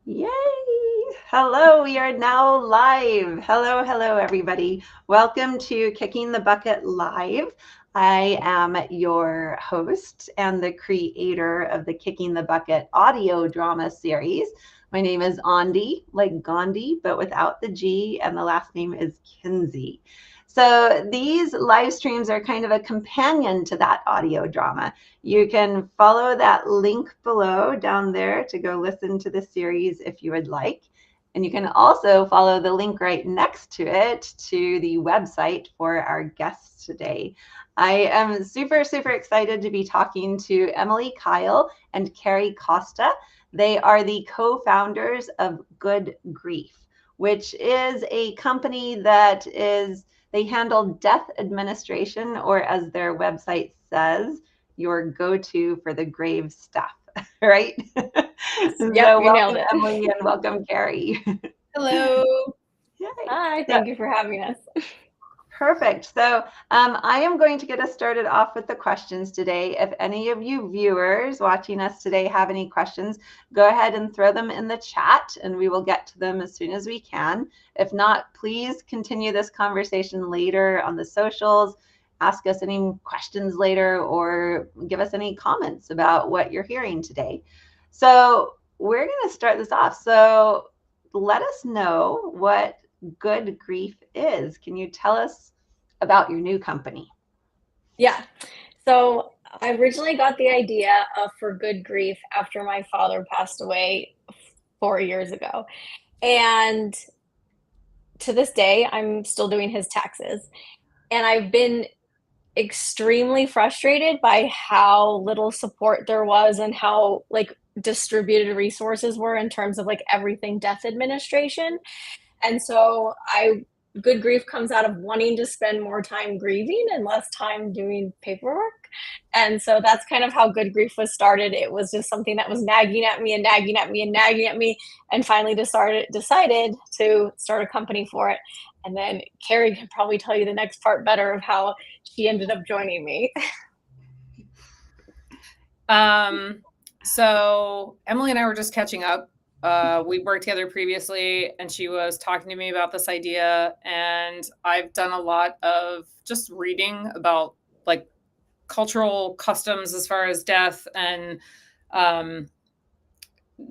Yay! Hello, we are now live. Hello, everybody. Welcome to Kicking the Bucket Live. I am your host and the creator of the Kicking the Bucket audio drama series. My name is Andee, like Gandhi, but without the G, and the last name is Kinzy. So these live streams are kind of a companion to that audio drama. You can follow that link below down there to go listen to the series if you would like. And you can also follow the link right next to it to the website for our guests today. I am super excited to be talking to Emily Kyle and Carrie Costa. They are the co-founders of Good Grief, which is a company that they handle death administration, or as their website says, your go-to for the grave stuff, right? Yep, So you nailed welcome, it. Emily, and welcome, Carrie. Hello. Yay. Hi, So, thank you for having us. perfect. So I am going to get us started off with the questions today. If any of you viewers watching us today have any questions, go ahead and throw them in the chat and we will get to them as soon as we can. If not, please continue this conversation later on the socials. Ask us any questions later or give us any comments about what you're hearing today. So we're going to start this off. So let us know what Good Grief is. Can you tell us about your new company? Yeah. So I originally got the idea of For Good Grief after my father passed away 4 years ago. And to this day, I'm still doing his taxes. And I've been extremely frustrated by how little support there was and how like distributed resources were in terms of like everything death administration. And so Good Grief comes out of wanting to spend more time grieving and less time doing paperwork. And so that's kind of how Good Grief was started. It was just something that was nagging at me and nagging at me and nagging at me, and finally decided to start a company for it. And then Carrie can probably tell you the next part better of how she ended up joining me. So Emily and I were just catching up. We worked together previously, and she was talking to me about this idea. And I've done a lot of just reading about like cultural customs as far as death, and um,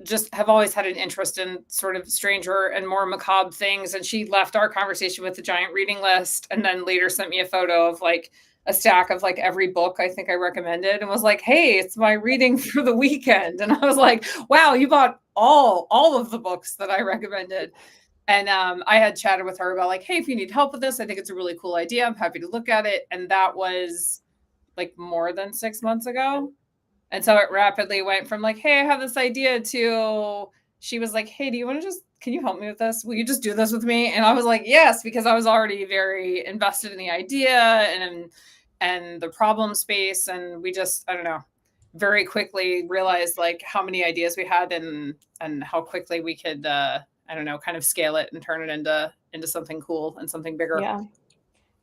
just have always had an interest in sort of stranger and more macabre things. And she left our conversation with a giant reading list, and then later sent me a photo of like a stack of like every book I think I recommended, and was like, "Hey, it's my reading for the weekend." And I was like, "Wow, you bought all of the books that I recommended." And I had chatted with her about like, "Hey, if you need help with this, I think it's a really cool idea. I'm happy to look at it." And that was like more than 6 months ago. And so it rapidly went from like, "Hey, I have this idea," to she was like, "Hey, do you want to just, can you help me with this? Will you just do this with me?" And I was like, "Yes," because I was already very invested in the idea and the problem space. And we just, I don't know, very quickly realized like how many ideas we had, and how quickly we could, I don't know, kind of scale it and turn it into something cool and something bigger. Yeah.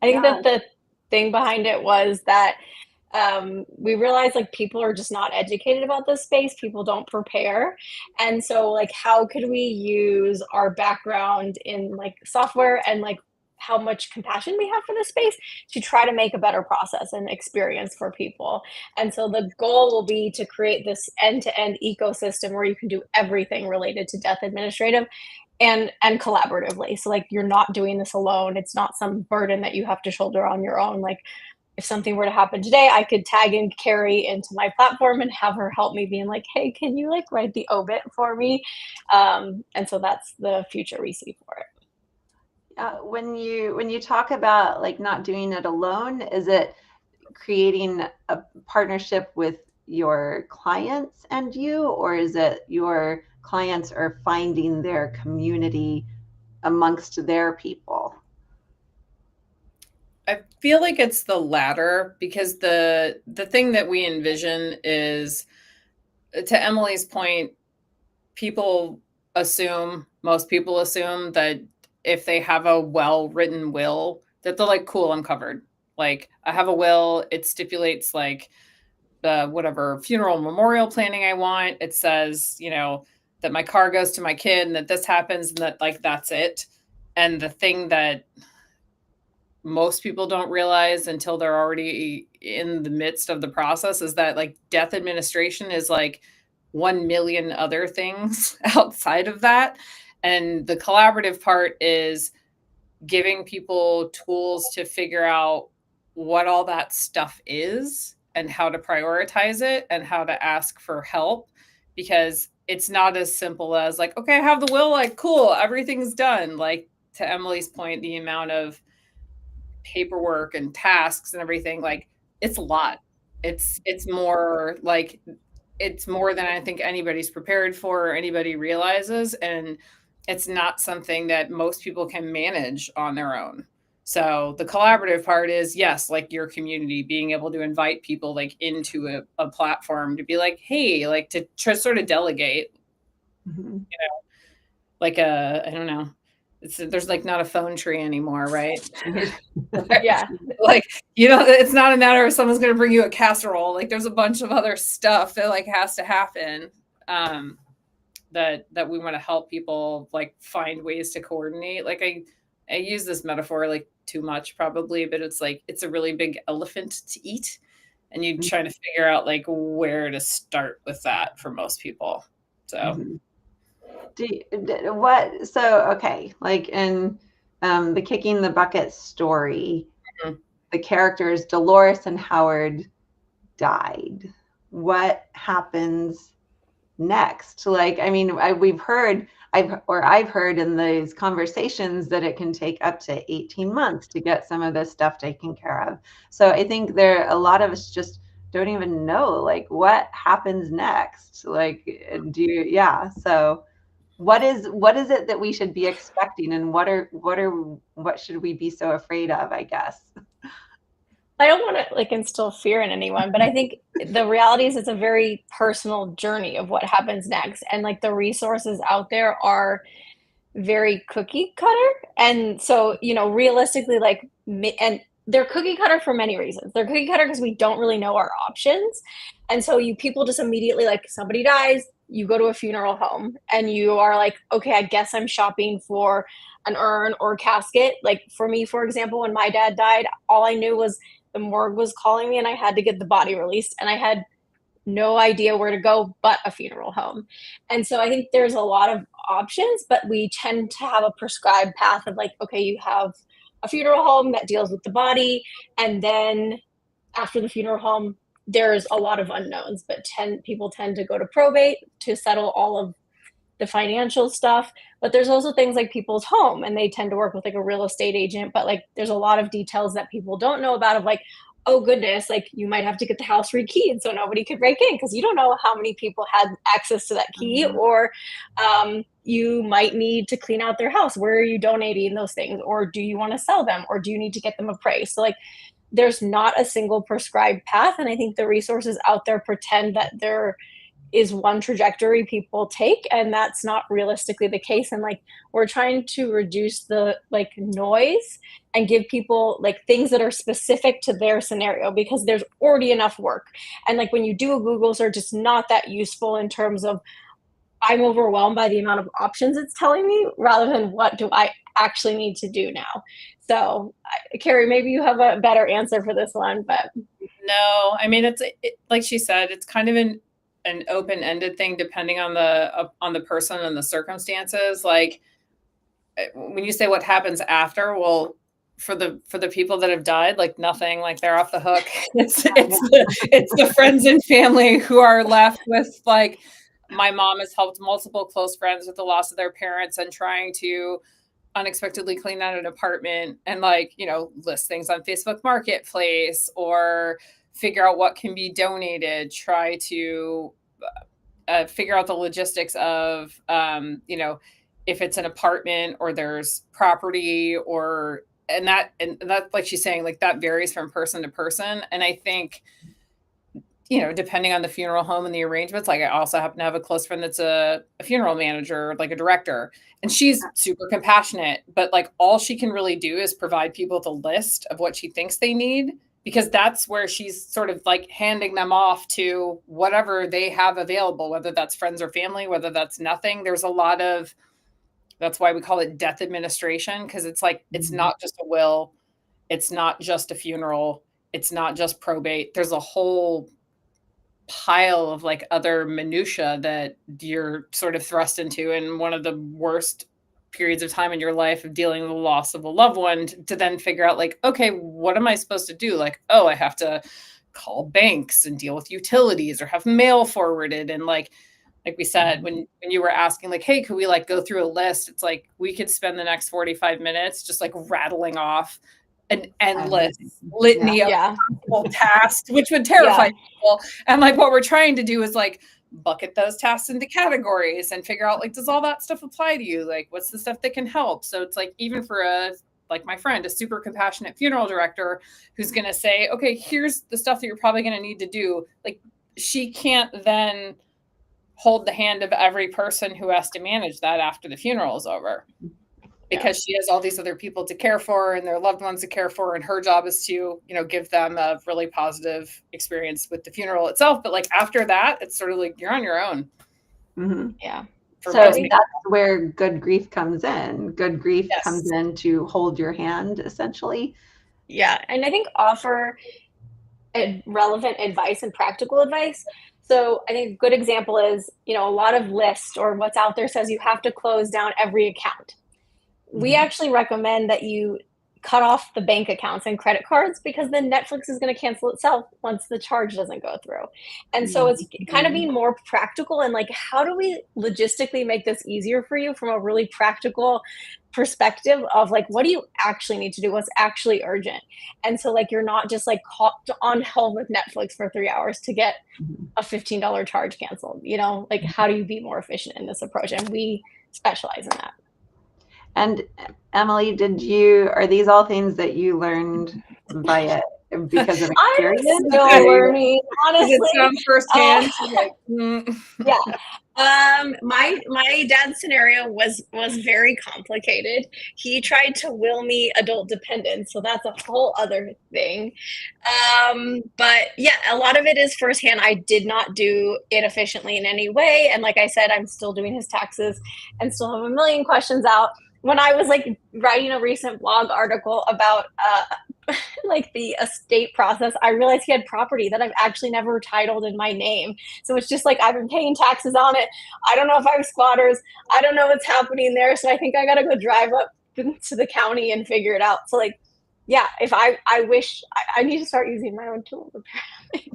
I think Yeah, that the thing behind it was that we realized like people are just not educated about this space. People don't prepare. And so, like, how could we use our background in like software and like how much compassion we have for this space to try to make a better process and experience for people? And so, the goal will be to create this end to end ecosystem where you can do everything related to death administrative and collaboratively. So like you're not doing this alone. It's not some burden that you have to shoulder on your own. Like if something were to happen today, I could tag in Carrie into my platform and have her help me being like, hey, can you like write the obit for me? And so that's the future we see for it. when you talk about like not doing it alone, is it creating a partnership with your clients and you, or is it your clients are finding their community amongst their people? I feel like it's the latter, because the thing that we envision is, to Emily's point, people most people assume that if they have a well-written will, that they're like, "Cool, I'm covered." Like, I have a will, it stipulates like the whatever funeral memorial planning I want. It says, that my car goes to my kid and that this happens and that like that's it. And the thing that most people don't realize until they're already in the midst of the process is that like death administration is like 1 million other things outside of that. And the collaborative part is giving people tools to figure out what all that stuff is and how to prioritize it and how to ask for help, because it's not as simple as like, okay, I have the will, like cool, everything's done. Like to Emily's point, the amount of paperwork and tasks and everything, like it's a lot. It's more like it's more than I think anybody's prepared for or anybody realizes, and it's not something that most people can manage on their own. So the collaborative part is yes, like your community being able to invite people like into a platform to be like, hey, like to sort of delegate, like I don't know. There's like not a phone tree anymore, right? Yeah. Like, it's not a matter of someone's going to bring you a casserole. Like there's a bunch of other stuff that like has to happen. That we want to help people like find ways to coordinate. Like I use this metaphor like too much probably, but it's like it's a really big elephant to eat, and you're trying to figure out like where to start with that for most people. So okay, like in the Kicking the Bucket story, the characters Dolores and Howard died. What happens next? Like, I mean, I've heard in these conversations that it can take up to 18 months to get some of this stuff taken care of. So I think a lot of us just don't even know like what happens next. Like, so what is it that we should be expecting, and what should we be so afraid of, I guess? I don't want to like instill fear in anyone, but I think the reality is it's a very personal journey of what happens next. And like the resources out there are very cookie cutter. And so, realistically, like, and they're cookie cutter for many reasons. They're cookie cutter because we don't really know our options. And so people just immediately, like, somebody dies, you go to a funeral home and you are like, okay, I guess I'm shopping for an urn or a casket. Like for me, for example, when my dad died, all I knew was the morgue was calling me and I had to get the body released, and I had no idea where to go but a funeral home. And so I think there's a lot of options, but we tend to have a prescribed path of like, okay, you have a funeral home that deals with the body, and then after the funeral home, there's a lot of unknowns, but people tend to go to probate to settle all of the financial stuff. But there's also things like people's home, and they tend to work with like a real estate agent, but like there's a lot of details that people don't know about of like, oh goodness, like you might have to get the house rekeyed so nobody could break in because you don't know how many people had access to that key, or you might need to clean out their house. Where are you donating those things? Or do you want to sell them? Or do you need to get them appraised? So like there's not a single prescribed path. And I think the resources out there pretend that there is one trajectory people take, and that's not realistically the case. And like we're trying to reduce the like noise and give people like things that are specific to their scenario, because there's already enough work. And like when you do a Google search, it's not that useful in terms of I'm overwhelmed by the amount of options it's telling me rather than what do I actually need to do now. So Carrie, maybe you have a better answer for this one. But no, I mean, it's like she said, it's kind of an open-ended thing depending on the person and the circumstances. Like when you say what happens after, well, for the people that have died, like nothing, like they're off the hook. It's the friends and family who are left with like, my mom has helped multiple close friends with the loss of their parents and trying to unexpectedly clean out an apartment and like, list things on Facebook Marketplace or figure out what can be donated, try to figure out the logistics of, if it's an apartment or there's property or, and that, like she's saying, like that varies from person to person. And I think, depending on the funeral home and the arrangements, like I also happen to have a close friend that's a funeral manager, like a director, and she's super compassionate, but like all she can really do is provide people with a list of what she thinks they need, because that's where she's sort of like handing them off to whatever they have available, whether that's friends or family, whether that's nothing. There's a lot of, that's why we call it death administration, because it's like, it's not just a will, it's not just a funeral, it's not just probate. There's a whole pile of like other minutia that you're sort of thrust into in one of the worst periods of time in your life of dealing with the loss of a loved one, to then figure out like, okay, what am I supposed to do? Like, oh, I have to call banks and deal with utilities or have mail forwarded. And like we said, when you were asking like, hey, could we like go through a list? It's like, we could spend the next 45 minutes just like rattling off an endless litany of possible tasks, which would terrify people. And like, what we're trying to do is like bucket those tasks into categories and figure out like, does all that stuff apply to you? Like, what's the stuff that can help? So it's like, even for a, like my friend, a super compassionate funeral director who's going to say, okay, here's the stuff that you're probably going to need to do. Like, she can't then hold the hand of every person who has to manage that after the funeral is over, because she has all these other people to care for and their loved ones to care for. And her job is to, you know, give them a really positive experience with the funeral itself. But like after that, it's sort of like, you're on your own. Yeah. So that's where good grief comes in. Good grief comes in to hold your hand, essentially. Yeah. And I think offer relevant advice and practical advice. So I think a good example is, you know, a lot of lists or what's out there says you have to close down every account. We actually recommend that you cut off the bank accounts and credit cards, because then Netflix is going to cancel itself once the charge doesn't go through. And so it's kind of being more practical and like, how do we logistically make this easier for you from a really practical perspective of like, what do you actually need to do? What's actually urgent? And so like, you're not just like caught on hold with Netflix for 3 hours to get a $15 charge canceled, you know, like how do you be more efficient in this approach? And we specialize in that. And Emily, are these all things that you learned via because of experience? I'm still learning, honestly. It's firsthand. My dad's scenario was very complicated. He tried to will me adult dependence, so that's a whole other thing. But yeah, a lot of it is firsthand. I did not do it efficiently in any way, and like I said, I'm still doing his taxes and still have a million questions out. When I was like writing a recent blog article about like the estate process, I realized he had property that I've actually never titled in my name. So it's just like, I've been paying taxes on it. I don't know if I have squatters. I don't know what's happening there. So I think I got to go drive up to the county and figure it out. So like, yeah, if I wish I need to start using my own tools apparently.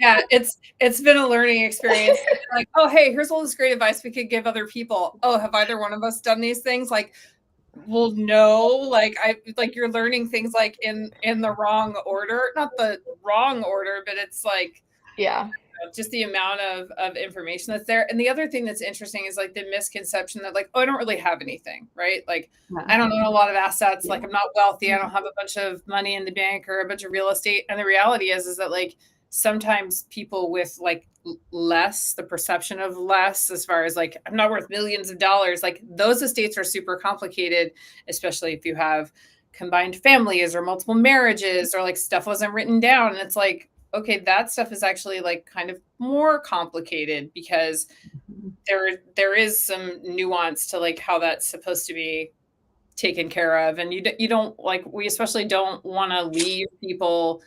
Yeah, it's been a learning experience. Like, oh, hey, here's all this great advice we could give other people. Oh, have either one of us done these things? Like, well, no, like you're learning things like in the wrong order, not the wrong order, but it's like, just the amount of information that's there. And the other thing that's interesting is like the misconception that like, oh, I don't really have anything, right? Like, I don't own a lot of assets. Like, I'm not wealthy. I don't have a bunch of money in the bank or a bunch of real estate. And the reality is that like, sometimes people with like less, the perception of less, as far as like, I'm not worth millions of dollars, like those estates are super complicated, especially if you have combined families or multiple marriages or like stuff wasn't written down. And it's like, okay, that stuff is actually like kind of more complicated because there is some nuance to like how that's supposed to be taken care of. And you don't like, we especially don't want to leave people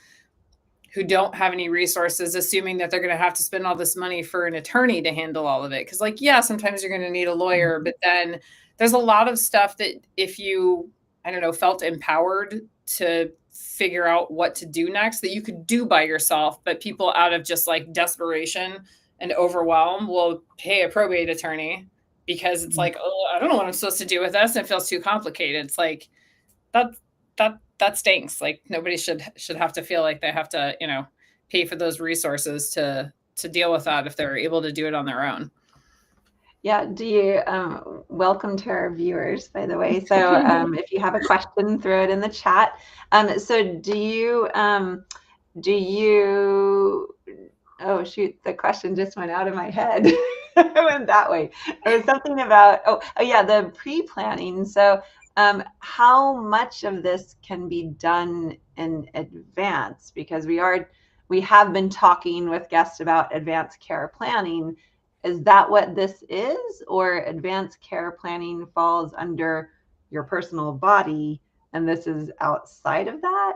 who don't have any resources, assuming that they're going to have to spend all this money for an attorney to handle all of it. Cause like, yeah, sometimes you're going to need a lawyer, but then there's a lot of stuff that if you, I don't know, felt empowered to figure out what to do next, that you could do by yourself, but people out of just like desperation and overwhelm will pay a probate attorney because it's like, oh, I don't know what I'm supposed to do with this. It feels too complicated. It's like, that stinks. Like nobody should have to feel like they have to, you know, pay for those resources to deal with that if they're able to do it on their own. Yeah. Do you, welcome to our viewers, by the way. So if you have a question, throw it in the chat. So do you, oh shoot, the question just went out of my head. It went that way. It was something about, oh yeah, the pre-planning. So how much of this can be done in advance, because we have been talking with guests about advanced care planning. Is that what this is, or advanced care planning falls under your personal body and this is outside of that?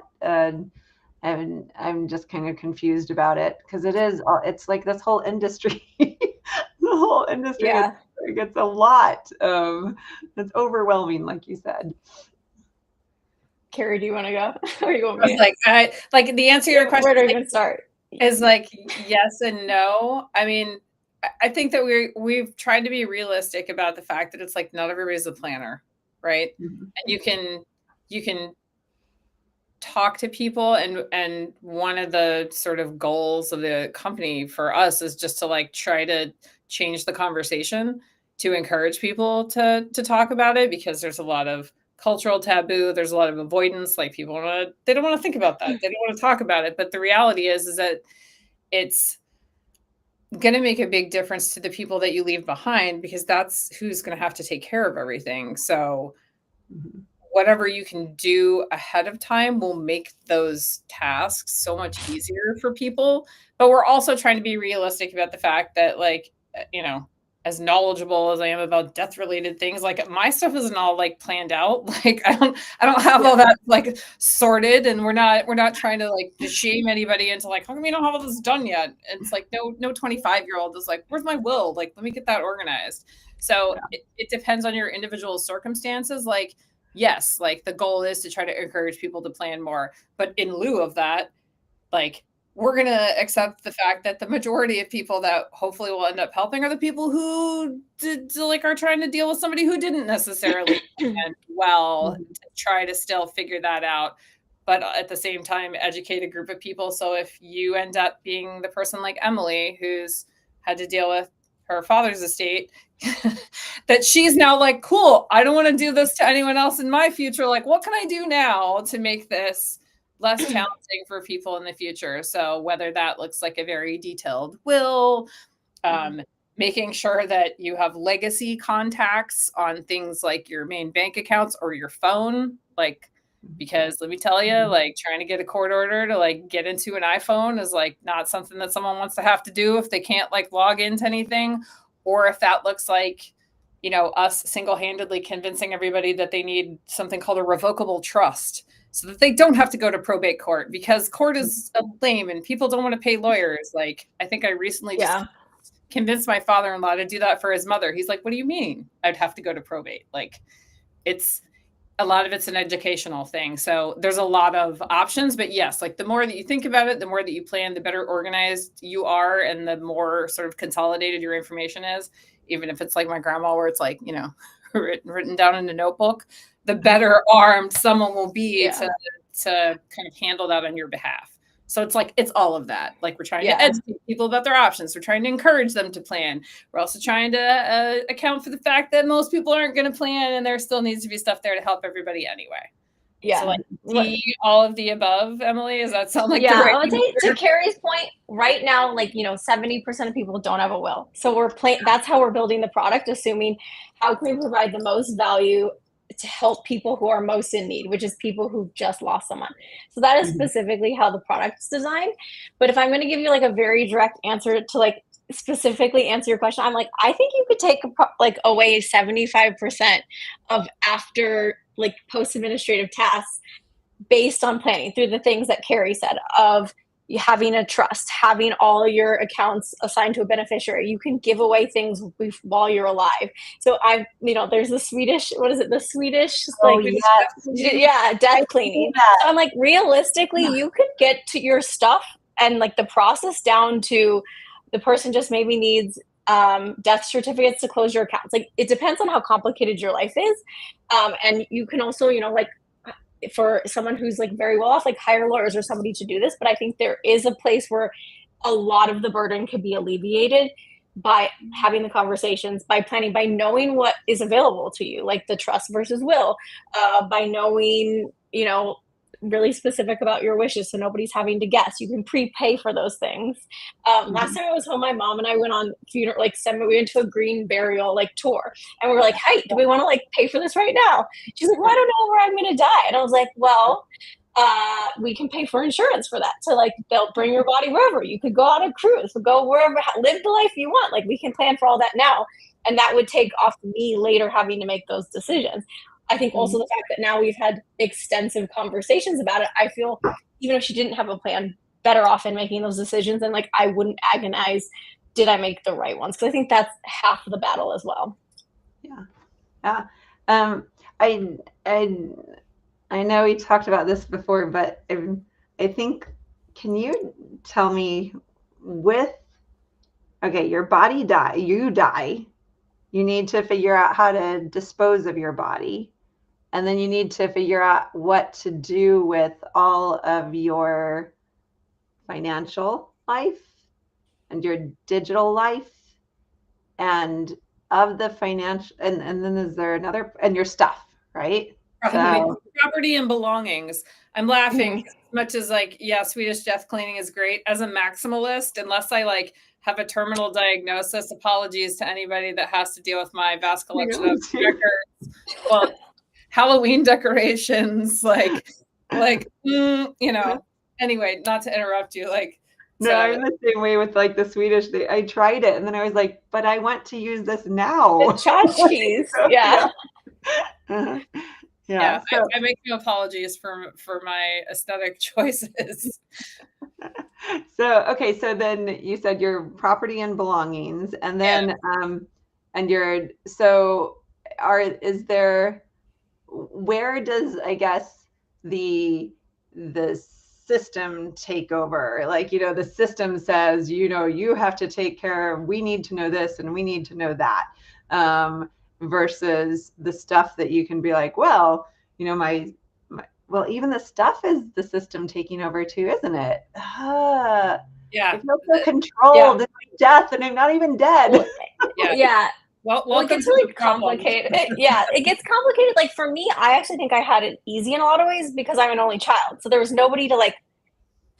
And I'm just kind of confused about it, because it's like this whole industry, the whole industry gets a lot. It's overwhelming, like you said. Carrie, do you want to go? Or you want me? Like the answer to your question. Where do we even start? Is like yes and no. I mean, I think that we've tried to be realistic about the fact that it's like not everybody's a planner, right? Mm-hmm. And you can talk to people, and one of the sort of goals of the company for us is just to like try to change the conversation to encourage people to talk about it, because there's a lot of cultural taboo, there's a lot of avoidance, like people they don't want to think about that, they don't want to talk about it. But the reality is that it's going to make a big difference to the people that you leave behind, because that's who's going to have to take care of everything. So whatever you can do ahead of time will make those tasks so much easier for people. But we're also trying to be realistic about the fact that, like, you know, as knowledgeable as I am about death related things, like my stuff isn't all like planned out. Like I don't have all that like sorted, and we're not trying to like shame anybody into like, how come you don't have all this done yet? And it's like, no 25-year-old is like, where's my will? Like, let me get that organized. So it depends on your individual circumstances. Like, yes, like the goal is to try to encourage people to plan more, but in lieu of that, like, we're going to accept the fact that the majority of people that hopefully will end up helping are the people who are trying to deal with somebody who didn't necessarily plan well, to try to still figure that out, but at the same time educate a group of people. So if you end up being the person like Emily, who's had to deal with her father's estate, that she's now like, cool, I don't want to do this to anyone else in my future. Like, what can I do now to make this less challenging for people in the future? So whether that looks like a very detailed will, making sure that you have legacy contacts on things like your main bank accounts or your phone, like, because let me tell you, like trying to get a court order to like get into an iPhone is like not something that someone wants to have to do if they can't like log into anything, or if that looks like, you know, us single-handedly convincing everybody that they need something called a revocable trust, so that they don't have to go to probate court, because court is lame and people don't want to pay lawyers. Like, I think I recently just convinced my father-in-law to do that for his mother. He's like, what do you mean I'd have to go to probate? Like, it's a lot of it's an educational thing. So there's a lot of options, but yes, like the more that you think about it, the more that you plan, the better organized you are, and the more sort of consolidated your information is. Even if it's like my grandma, where it's like, you know, written down in a notebook, the better armed someone will be to kind of handle that on your behalf. So it's like, it's all of that. Like, we're trying to educate people about their options. We're trying to encourage them to plan. We're also trying to account for the fact that most people aren't going to plan, and there still needs to be stuff there to help everybody anyway. Yeah. So like all of the above, Emily, does that sound like the right I would say, to Carrie's point, right now, like, you know, 70% of people don't have a will. So that's how we're building the product, assuming how can we provide the most value to help people who are most in need, which is people who just lost someone. So that is specifically how the product's designed. But if I'm going to give you like a very direct answer to like specifically answer your question, I'm like, I think you could take like away 75% of after like post-administrative tasks based on planning through the things that Carrie said, of having a trust, having all your accounts assigned to a beneficiary. You can give away things while you're alive. So there's the Swedish, what is it? The Swedish, death cleaning. So I'm like, realistically, you could get to your stuff and like the process down to the person just maybe needs death certificates to close your accounts. Like, it depends on how complicated your life is. And you can also, like, for someone who's like very well off, like hire lawyers or somebody to do this. But I think there is a place where a lot of the burden could be alleviated by having the conversations, by planning, by knowing what is available to you, like the trust versus will, by knowing, really specific about your wishes, so nobody's having to guess. You can prepay for those things. Last time I was home, my mom and I went on funeral, we went to a green burial tour, and we were like, hey, do we want to pay for this right now? She's like, well, I don't know where I'm gonna die. And I was like, well, we can pay for insurance for that. So like they'll bring your body wherever. You could go on a cruise, go wherever, live the life you want. Like we can plan for all that now. And that would take off me later having to make those decisions. I think also the fact that now we've had extensive conversations about it, I feel even if she didn't have a plan, better off in making those decisions. And like, I wouldn't agonize, did I make the right ones? Because I think that's half of the battle as well. Yeah. Yeah. I know we talked about this before, but I think, can you tell me okay, your body you die, you need to figure out how to dispose of your body. And then you need to figure out what to do with all of your financial life and your digital life and of the financial, and then is there another, and your stuff, right? Property and belongings. I'm laughing as much as like, yeah, Swedish death cleaning is great. As a maximalist, unless I like have a terminal diagnosis, apologies to anybody that has to deal with my vast collection of records. Well, Halloween decorations, anyway, not to interrupt you, no, I'm the same way with like the Swedish thing. I tried it and then I was like, but I want to use this now. The tchotchkes. Yeah. Uh-huh. Yeah, so, I make no apologies for my aesthetic choices. So, okay, so then you said your property and belongings, and then where does, I guess, the system take over? Like, the system says, you have to take care of, we need to know this and we need to know that. Versus the stuff that you can be like, well, well, even the stuff is the system taking over too, isn't it? Yeah. I feel so controlled in my death and I'm not even dead. Yeah. Well, it gets really complicated. It gets complicated. Like for me, I actually think I had it easy in a lot of ways because I'm an only child. So there was nobody to like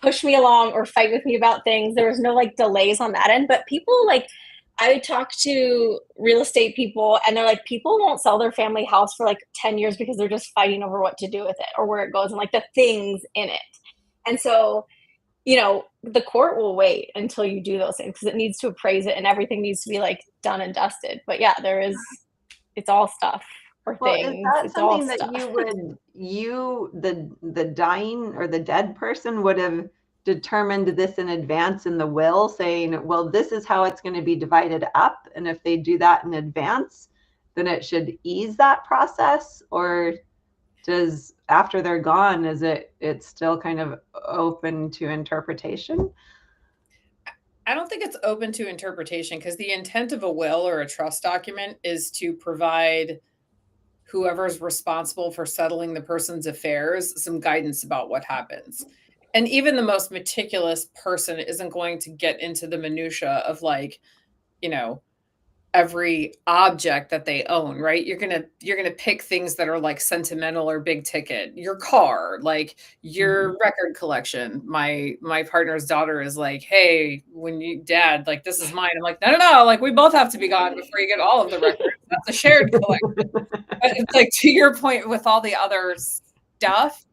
push me along or fight with me about things. There was no like delays on that end. But people like, I would talk to real estate people and they're like, people won't sell their family house for like 10 years because they're just fighting over what to do with it or where it goes and like the things in it. And so, the court will wait until you do those things because it needs to appraise it and everything needs to be like done and dusted. But yeah, it's all stuff or things. Is that something that the dying or the dead person would have determined this in advance in the will, saying, well, this is how it's going to be divided up, and if they do that in advance, then it should ease that process? Or does, after they're gone, it's still kind of open to interpretation? I don't think it's open to interpretation because the intent of a will or a trust document is to provide whoever's responsible for settling the person's affairs some guidance about what happens. And even the most meticulous person isn't going to get into the minutia of every object that they own, right? You're going to pick things that are like sentimental or big ticket. Your car, like your record collection. My partner's daughter is like, hey, dad, like this is mine. I'm like, no, like we both have to be gone before you get all of the records. That's a shared collection. But it's like, to your point with all the other stuff,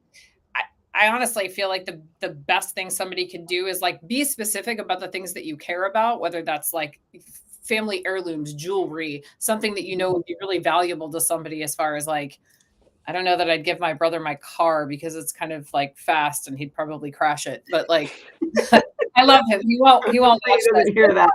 I honestly feel like the best thing somebody can do is like be specific about the things that you care about, whether that's like family heirlooms, jewelry, something that would be really valuable to somebody, as far as like, I don't know that I'd give my brother my car because it's kind of like fast and he'd probably crash it. But like, I love him. He won't hear that.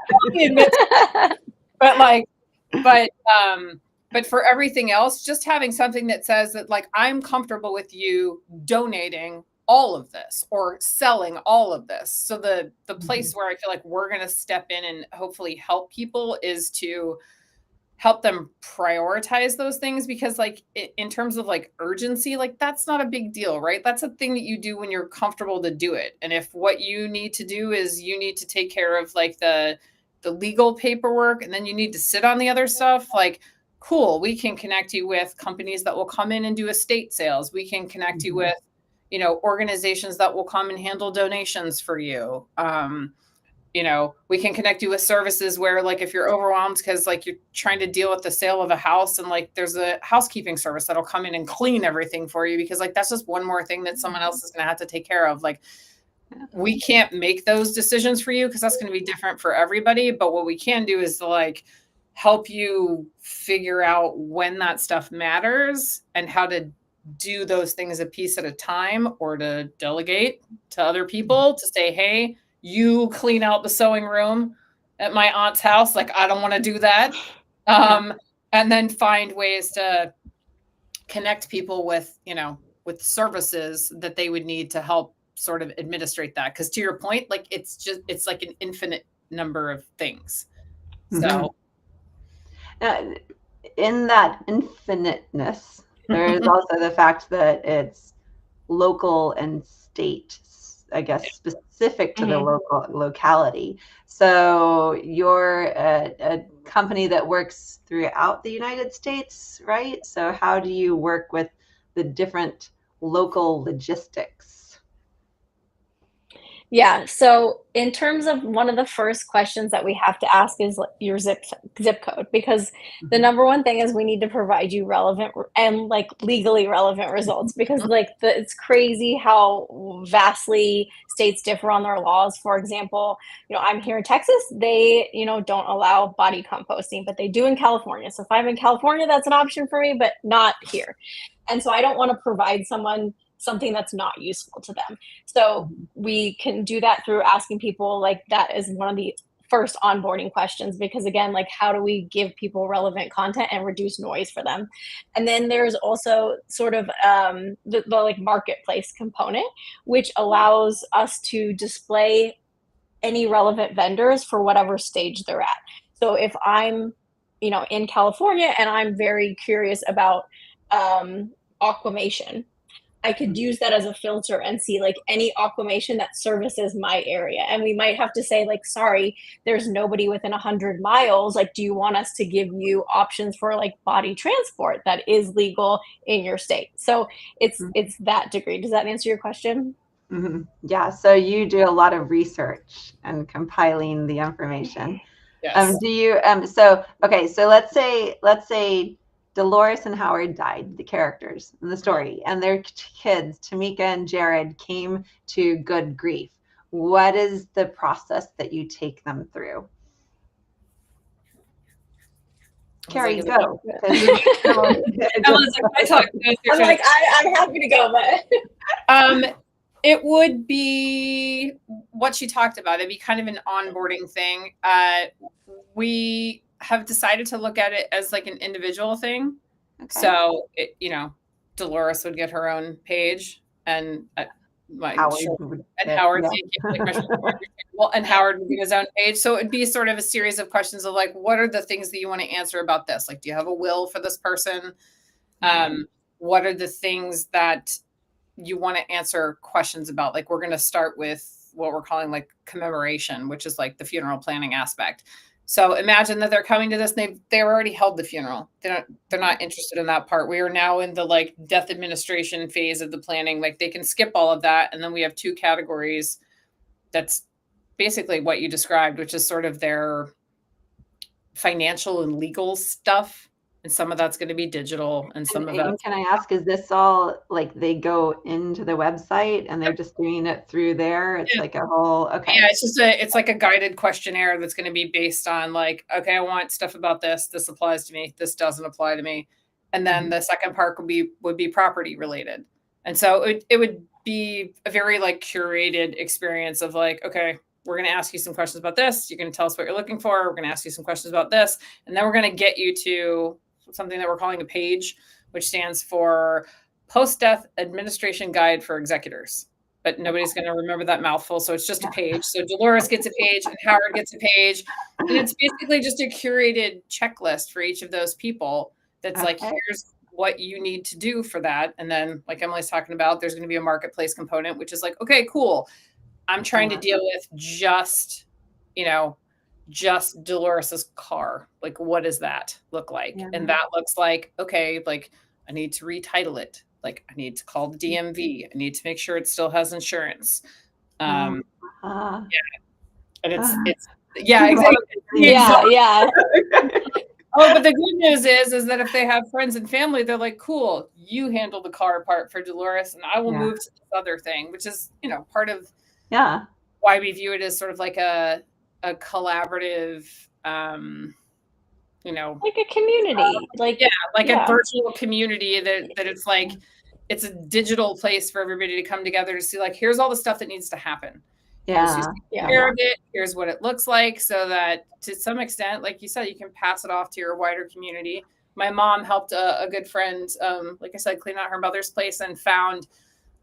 But for everything else, just having something that says that like, I'm comfortable with you donating all of this or selling all of this. So the place where I feel like we're going to step in and hopefully help people is to help them prioritize those things, because like in terms of like urgency, like that's not a big deal, right? That's a thing that you do when you're comfortable to do it. And if what you need to do is you need to take care of like the legal paperwork and then you need to sit on the other stuff, like, cool, we can connect you with companies that will come in and do estate sales. We can connect you with, organizations that will come and handle donations for you. we can connect you with services where like if you're overwhelmed because like you're trying to deal with the sale of a house and like there's a housekeeping service that'll come in and clean everything for you because like that's just one more thing that someone else is going to have to take care of. Like we can't make those decisions for you because that's going to be different for everybody. But what we can do is to like help you figure out when that stuff matters and how to do those things a piece at a time or to delegate to other people to say, hey, you clean out the sewing room at my aunt's house. Like, I don't want to do that. And then find ways to connect people with, with services that they would need to help sort of administrate that. Cause to your point, like, it's like an infinite number of things. So in that infiniteness, there is also the fact that it's local and state, I guess, specific to the locality. So you're a company that works throughout the United States, right? So how do you work with the different local logistics? Yeah. So in terms of one of the first questions that we have to ask is your zip code, because the number one thing is we need to provide you relevant and like legally relevant results because like it's crazy how vastly states differ on their laws. For example, I'm here in Texas, they, don't allow body composting, but they do in California. So if I'm in California, that's an option for me, but not here. And so I don't want to provide someone something that's not useful to them. So we can do that through asking people, like that is one of the first onboarding questions, because again, like how do we give people relevant content and reduce noise for them? And then there's also sort of the like marketplace component, which allows us to display any relevant vendors for whatever stage they're at. So if I'm, in California and I'm very curious about aquamation, I could use that as a filter and see like any aquamation that services my area. And we might have to say like, sorry, there's nobody within 100 miles. Like, do you want us to give you options for like body transport that is legal in your state? So it's that degree. Does that answer your question? Yeah. So you do a lot of research and compiling the information. Yes. Do you, so let's say Dolores and Howard died, the characters in the story, and their kids, Tamika and Jared, came to good grief. What is the process that you take them through? Carrie, go. I'm like, I'm happy to go, but it would be what she talked about. It'd be kind of an onboarding thing. We have decided to look at it as like an individual thing. Okay. So, Dolores would get her own page and Howard and Howard would get his own page. So it'd be sort of a series of questions of like, what are the things that you want to answer about this? Like, do you have a will for this person? What are the things that you want to answer questions about? Like, we're going to start with what we're calling like commemoration, which is like the funeral planning aspect. So imagine that they're coming to this, they already held the funeral. They're not interested in that part. We are now in the like death administration phase of the planning. Like they can skip all of that. And then we have two categories. That's basically what you described, which is sort of their financial and legal stuff. And some of that's going to be digital and some of that. Can I ask, is this all like they go into the website and they're just doing it through there? It's like a whole, okay. Yeah, it's like a guided questionnaire that's going to be based on like, okay, I want stuff about this. This applies to me. This doesn't apply to me. And then the second part would be property related. And so it would be a very like curated experience of like, okay, we're going to ask you some questions about this. You're going to tell us what you're looking for. We're going to ask you some questions about this. And then we're going to get you to something that we're calling a PAGE, which stands for Post-Death Administration Guide for Executors. But nobody's going to remember that mouthful, so it's just a page. So Dolores gets a page and Howard gets a page. And it's basically just a curated checklist for each of those people that's like, here's what you need to do for that. And then, like Emily's talking about, there's going to be a marketplace component, which is like, okay, cool. I'm trying to deal with just Dolores's car. Like, what does that look like? Yeah. And that looks like, okay, like I need to retitle it. Like I need to call the DMV. I need to make sure it still has insurance. Yeah. And it's yeah, exactly. Yeah. Oh, but the good news is that if they have friends and family, they're like, cool, you handle the car part for Dolores and I will move to this other thing, which is, part of why we view it as sort of like a collaborative, like a community, a virtual community that it's like, it's a digital place for everybody to come together to see, like, here's all the stuff that needs to happen. Here's who's taking care of it. Here's what it looks like, so that to some extent, like you said, you can pass it off to your wider community. My mom helped a good friend, like I said, clean out her mother's place and found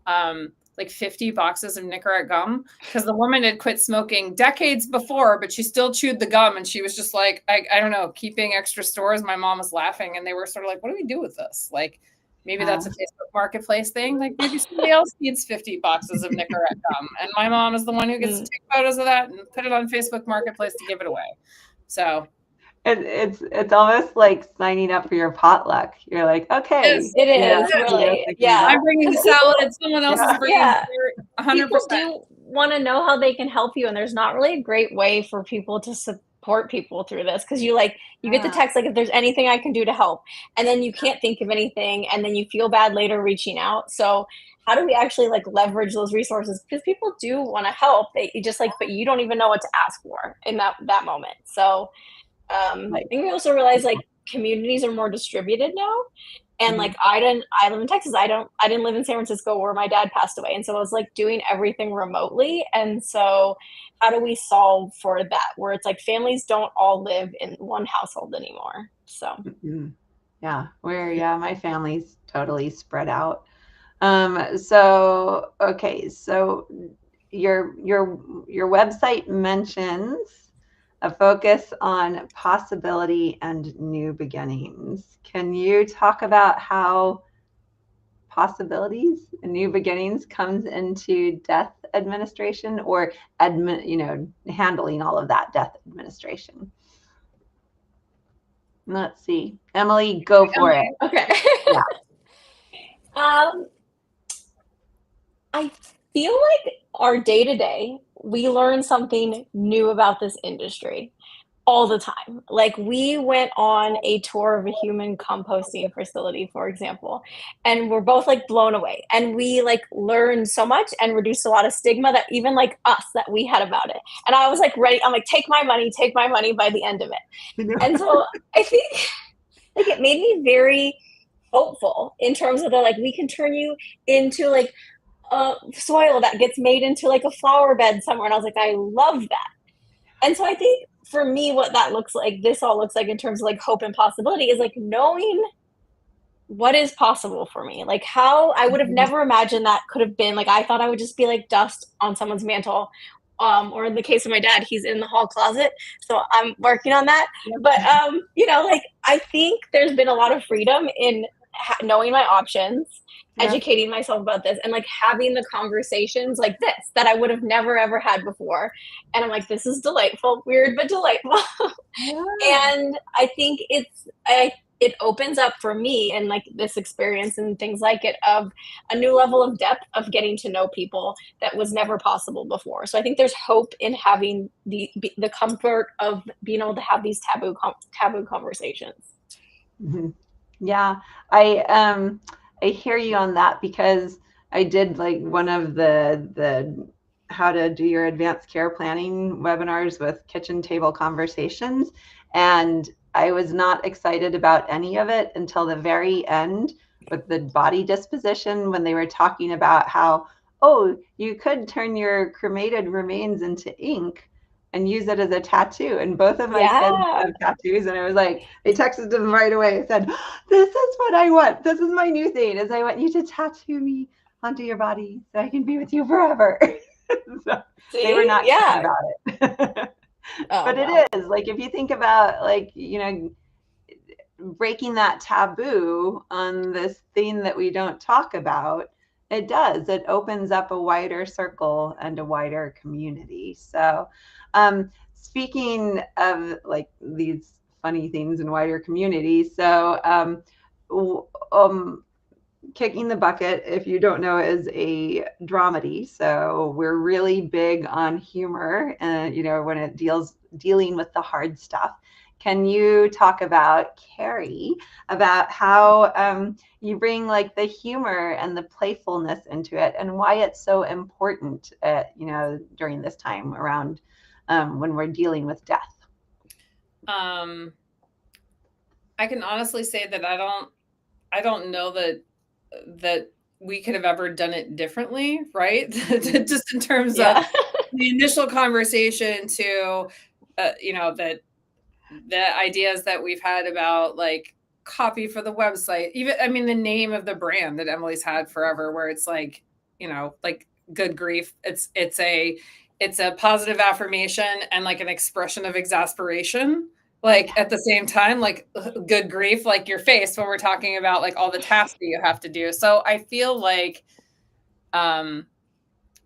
like 50 boxes of Nicorette gum, because the woman had quit smoking decades before, but she still chewed the gum. And she was just like, I don't know, keeping extra stores. My mom was laughing and they were sort of like, what do we do with this? Like, maybe that's a Facebook Marketplace thing. Like, maybe somebody else needs 50 boxes of Nicorette gum. And my mom is the one who gets to take photos of that and put it on Facebook Marketplace to give it away. So it's almost like signing up for your potluck. You're like, okay. It is, really. I'm bringing the salad and someone else is bringing 100%. People do want to know how they can help you. And there's not really a great way for people to support people through this, because you get the text, like, if there's anything I can do to help, and then you can't think of anything, and then you feel bad later reaching out. So how do we actually leverage those resources? Because people do want to help. They just but you don't even know what to ask for in that moment. So I think we also realize communities are more distributed now. And I live in Texas. I didn't live in San Francisco where my dad passed away. And so I was doing everything remotely. And so how do we solve for that, where it's families don't all live in one household anymore? So my family's totally spread out. So your website mentions a focus on possibility and new beginnings. Can you talk about how possibilities and new beginnings comes into death administration, or handling all of that death administration? Let's see. Emily, go for it. Okay. I feel like our day-to-day, we learn something new about this industry all the time. We went on a tour of a human composting facility, for example, and we're both blown away. And we learned so much and reduced a lot of stigma that even us that we had about it. And I was ready. I'm take my money by the end of it. And so I think it made me very hopeful in terms of we can turn you into soil that gets made into a flower bed somewhere. And I was I love that. And so I think for me, what that looks like, this all looks like in terms of hope and possibility, is knowing what is possible for me. How I would have never imagined that could have been. I thought I would just be dust on someone's mantle. Or in the case of my dad, he's in the hall closet. So I'm working on that. But, I think there's been a lot of freedom in knowing my options, educating myself about this, and having the conversations like this that I would have never ever had before. And I'm this is delightful, weird but delightful. And I think it opens up for me, and this experience and things like it, of a new level of depth of getting to know people that was never possible before. So I think there's hope in having the comfort of being able to have these taboo conversations. Mm-hmm. Yeah, I hear you on that, because I did one of the how to do your advanced care planning webinars with kitchen table conversations, and I was not excited about any of it until the very end with the body disposition, when they were talking about how, you could turn your cremated remains into ink and use it as a tattoo. And both of my kids have tattoos, and I was I texted them right away. I said, this is what I want. This is my new thing, is I want you to tattoo me onto your body so I can be with you forever. So they were not kidding about it. But it is if you think about breaking that taboo on this thing that we don't talk about, it opens up a wider circle and a wider community. So speaking of these funny things in wider communities, so Kicking the Bucket, if you don't know, is a dramedy. So we're really big on humor, and when it dealing with the hard stuff. Can you talk about, Carrie, about how you bring like the humor and the playfulness into it, and why it's so important, during this time around when we're dealing with death? I can honestly say that I don't know that we could have ever done it differently, right? Just in terms of the initial conversation to, that the ideas that we've had about like copy for the website, even, I mean, the name of the brand that Emily's had forever, where it's like, like good grief. It's a positive affirmation and like an expression of exasperation. Like at the same time, like good grief, like your face when we're talking about like all the tasks that you have to do. So I feel like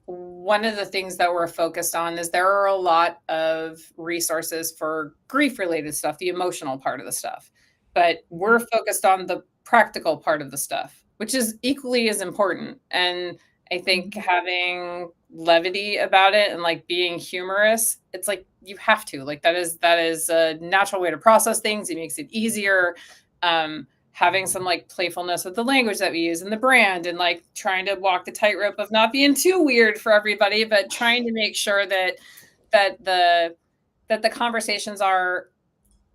one of the things that we're focused on is there are a lot of resources for grief related stuff, the emotional part of the stuff, but we're focused on the practical part of the stuff, which is equally as important. And I think having levity about it and like being humorous, it's like you have to, like that is a natural way to process things. It makes it easier. Having some like playfulness with the language that we use and the brand, and like trying to walk the tightrope of not being too weird for everybody, but trying to make sure that the conversations are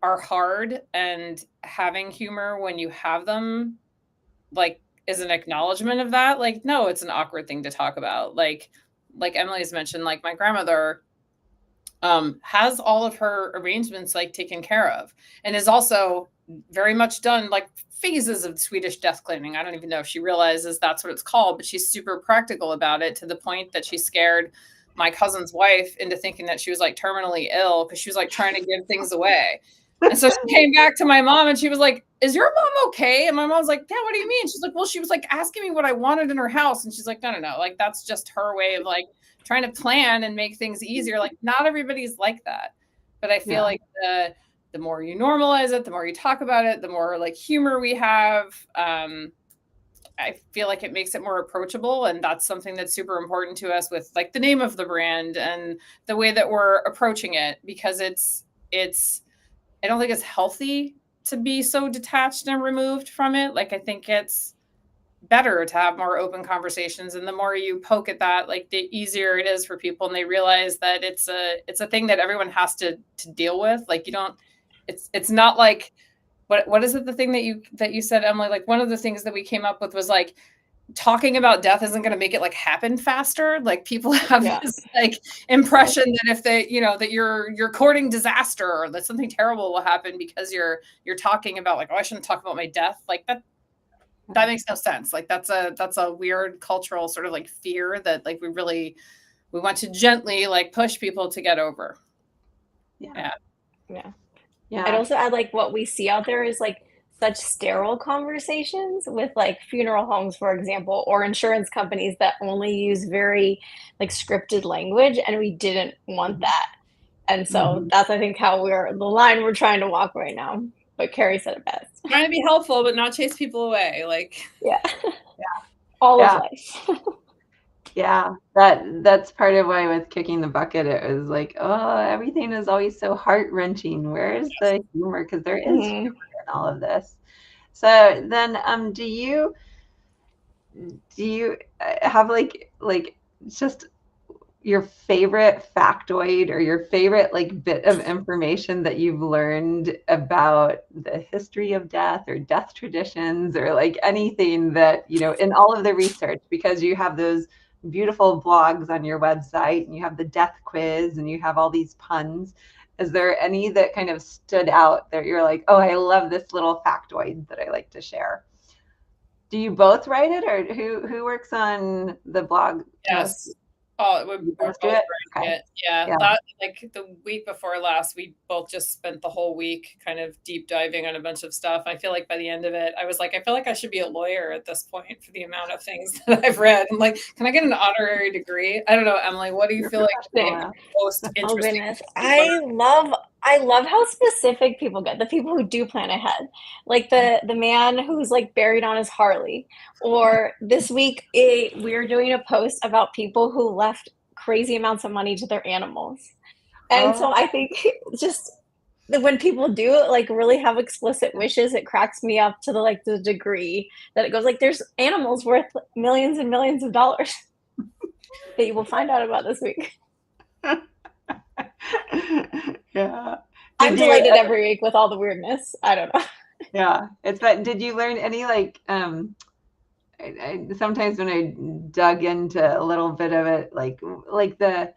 hard, and having humor when you have them, like, is an acknowledgement of that. Like, no, it's an awkward thing to talk about. Like Emily's mentioned, like my grandmother has all of her arrangements like taken care of, and is also very much done like phases of Swedish death cleaning. I don't even know if she realizes that's what it's called, but she's super practical about it, to the point that she scared my cousin's wife into thinking that she was like terminally ill because she was like trying to give things away. And so she came back to my mom and she was like, "Is your mom okay?" And my mom's like, "Yeah, what do you mean?" She's like, "Well, she was like asking me what I wanted in her house." And she's like, no, like that's just her way of like trying to plan and make things easier. Like not everybody's like that. But I feel like the more you normalize it, the more you talk about it, the more like humor we have. I feel like it makes it more approachable, and that's something that's super important to us with like the name of the brand and the way that we're approaching it, because it's I don't think it's healthy to be so detached and removed from it. Like I think it's better to have more open conversations, and the more you poke at that, like the easier it is for people, and they realize that it's a thing that everyone has to deal with. Like you don't, it's not like, what is it, the thing that you said, Emily? Like one of the things that we came up with was like talking about death isn't going to make it like happen faster. Like people have this like impression that if they, that you're courting disaster, or that something terrible will happen because you're talking about like, oh, I shouldn't talk about my death. Like that makes no sense. Like that's a weird cultural sort of like fear that like we want to gently like push people to get over. Yeah. I'd also add like what we see out there is like such sterile conversations with like funeral homes, for example, or insurance companies that only use very like scripted language, and we didn't want that. And so that's, I think, how the line we're trying to walk right now. But Carrie said it best. Trying to be helpful, but not chase people away. Like, all of life. Yeah, that's part of why with Kicking the Bucket, it was like, oh, everything is always so heart-wrenching. Where is the humor? Because there is humor in all of this. So then, do you have like just your favorite factoid or your favorite like bit of information that you've learned about the history of death or death traditions, or like anything that, in all of the research, because you have those beautiful blogs on your website and you have the death quiz and you have all these puns. Is there any that kind of stood out that you're like, oh, I love this little factoid that I like to share? Do you both write it, or who works on the blog? Yes. Oh, we're both writing it. Yeah. Like the week before last, we both just spent the whole week kind of deep diving on a bunch of stuff. I feel like by the end of it, I was like, I feel like I should be a lawyer at this point for the amount of things that I've read. I'm like, can I get an honorary degree? I don't know, Emily, what do you feel like the most interesting? Oh goodness. I I love how specific people get, the people who do plan ahead. Like the man who's like buried on his Harley. Or this week we're doing a post about people who left crazy amounts of money to their animals. And so I think just when people do like really have explicit wishes, it cracks me up to the degree that it goes like there's animals worth millions and millions of dollars that you will find out about this week. Yeah. I'm delighted every week with all the weirdness. I don't know. Yeah, it's fun. Did you learn any like sometimes when I dug into a little bit of it, like the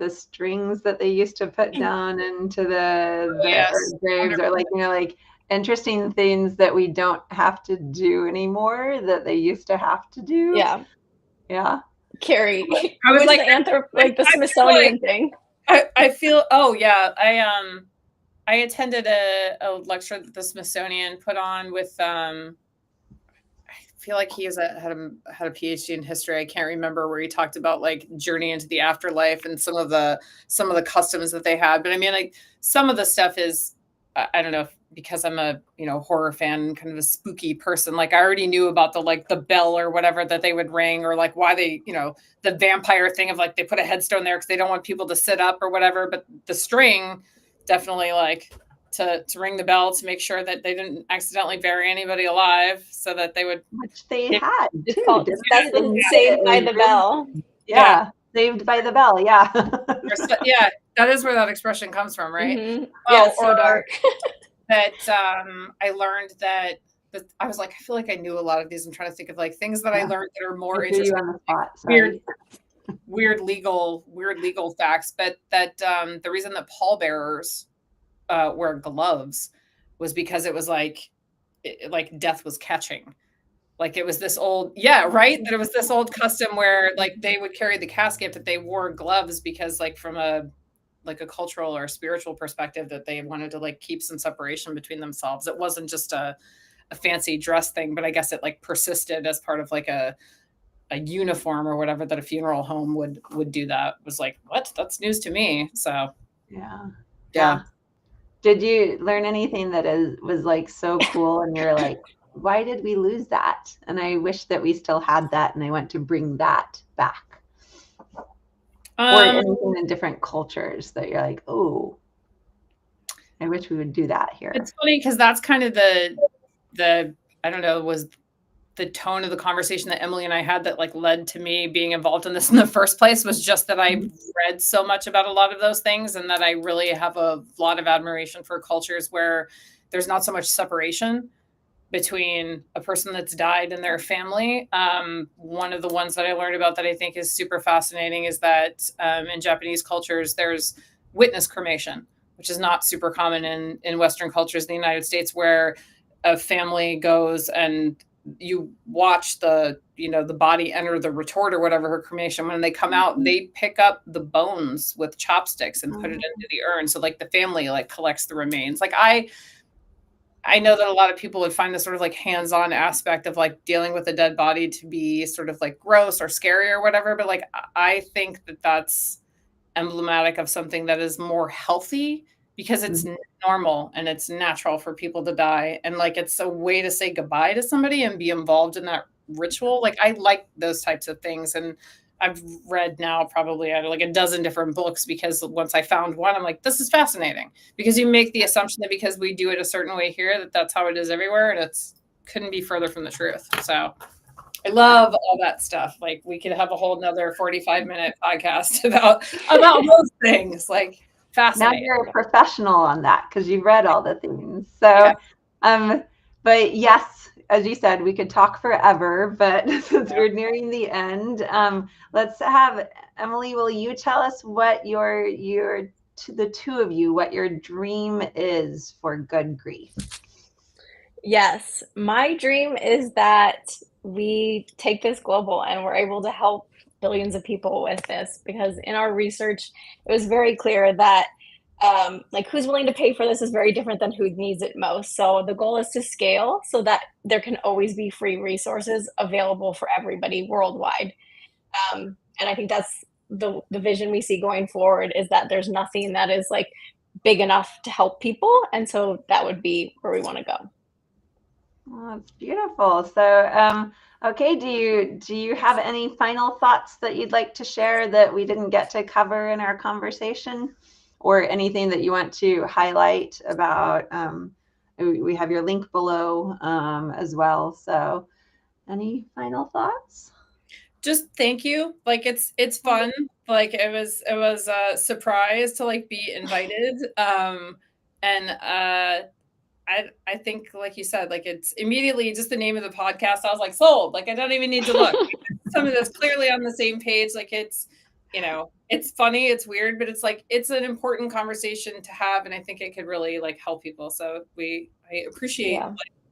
strings that they used to put down into the graves, or like like interesting things that we don't have to do anymore that they used to have to do. Yeah. Carrie, I was like the Smithsonian thing. I feel I attended a lecture that the Smithsonian put on with I feel like he had a PhD in history. I can't remember, where he talked about like journey into the afterlife and some of the customs that they had. But I mean, like some of the stuff is, I don't know if, because I'm a horror fan, kind of a spooky person. Like I already knew about the bell or whatever that they would ring, or like why they the vampire thing of like they put a headstone there because they don't want people to sit up or whatever. But the string definitely like to ring the bell to make sure that they didn't accidentally bury anybody alive, so that they would. Which they had. That's Saved by the Bell. Yeah. Saved by the Bell. Yeah. Yeah, that is where that expression comes from, right? Mm-hmm. Yeah, so dark. That I learned that I was like, I feel like I knew a lot of these. I'm trying to think of like things that I learned that are more interesting. On the spot. Weird legal facts. But that the reason that pallbearers wear gloves was because it was like death was catching. Like it was this old, that it was this old custom where like they would carry the casket, but they wore gloves because like from a cultural or spiritual perspective, that they wanted to like keep some separation between themselves. It wasn't just a fancy dress thing, but I guess it like persisted as part of like a uniform or whatever, that a funeral home would do. That was like, what? That's news to me. So yeah. Did you learn anything that was like so cool and you're like, why did we lose that? And I wish that we still had that, and I want to bring that back. Or anything in different cultures that you're like, oh, I wish we would do that here. It's funny because that's kind of the I don't know, was the tone of the conversation that Emily and I had that like led to me being involved in this in the first place, was just that I read so much about a lot of those things, and that I really have a lot of admiration for cultures where there's not so much separation between a person that's died and their family. One of the ones that I learned about that I think is super fascinating is that in Japanese cultures, there's witness cremation, which is not super common in Western cultures in the United States, where a family goes and you watch the body enter the retort or whatever, her cremation. When they come out, they pick up the bones with chopsticks and put it into the urn. So like the family like collects the remains. Like I know that a lot of people would find this sort of like hands-on aspect of like dealing with a dead body to be sort of like gross or scary or whatever. But like, I think that that's emblematic of something that is more healthy, because it's normal and it's natural for people to die. And like, it's a way to say goodbye to somebody and be involved in that ritual. Like I like those types of things. And I've read now probably like a dozen different books, because once I found one, I'm like, this is fascinating, because you make the assumption that because we do it a certain way here, that's how it is everywhere. And couldn't be further from the truth. So I love all that stuff. Like we could have a whole nother 45-minute podcast about those things. Like fascinating. Now you're a professional on that because you read all the things. So, but yes, as you said, we could talk forever, but since we're nearing the end, let's have Emily, will you tell us what the two of you, what your dream is for Good Grief? Yes, my dream is that we take this global and we're able to help billions of people with this, because in our research, it was very clear that like who's willing to pay for this is very different than who needs it most. So the goal is to scale so that there can always be free resources available for everybody worldwide. And I think that's the vision we see going forward is that there's nothing that is like big enough to help people, and so that would be where we want to go. Oh, that's beautiful. So, okay, do you have any final thoughts that you'd like to share that we didn't get to cover in our conversation, or anything that you want to highlight about? We have your link below as well. So, any final thoughts? Just thank you. Like it's fun. Like it was a surprise to like be invited. And I think, like you said, like it's immediately just the name of the podcast. I was like, sold. Like I don't even need to look. Some of this clearly on the same page. Like it's, you know, it's funny, it's weird, but it's like it's an important conversation to have, and I think it could really like help people. So I appreciate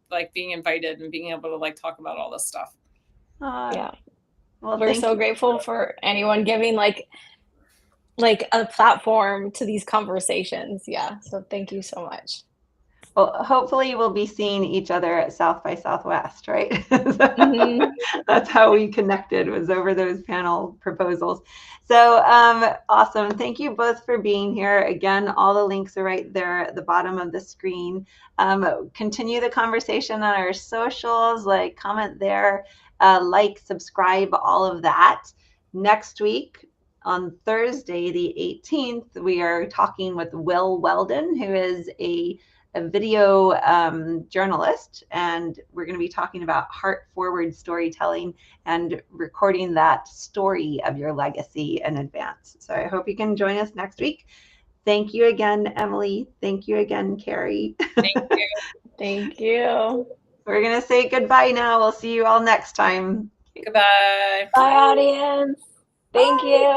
like being invited and being able to like talk about all this stuff. Yeah. Well, we're so grateful for anyone giving like a platform to these conversations. Yeah. So thank you so much. Well, hopefully we'll be seeing each other at South by Southwest, right? Mm-hmm. That's how we connected, was over those panel proposals. So awesome. Thank you both for being here. Again, all the links are right there at the bottom of the screen. Continue the conversation on our socials, like comment there, like, subscribe, all of that. Next week, on Thursday, the 18th, we are talking with Will Weldon, who is a video journalist, and we're going to be talking about heart-forward storytelling and recording that story of your legacy in advance. So I hope you can join us next week. Thank you again, Emily. Thank you again, Carrie. Thank you. Thank you. We're going to say goodbye now. We'll see you all next time. Goodbye. Bye, audience. Thank you.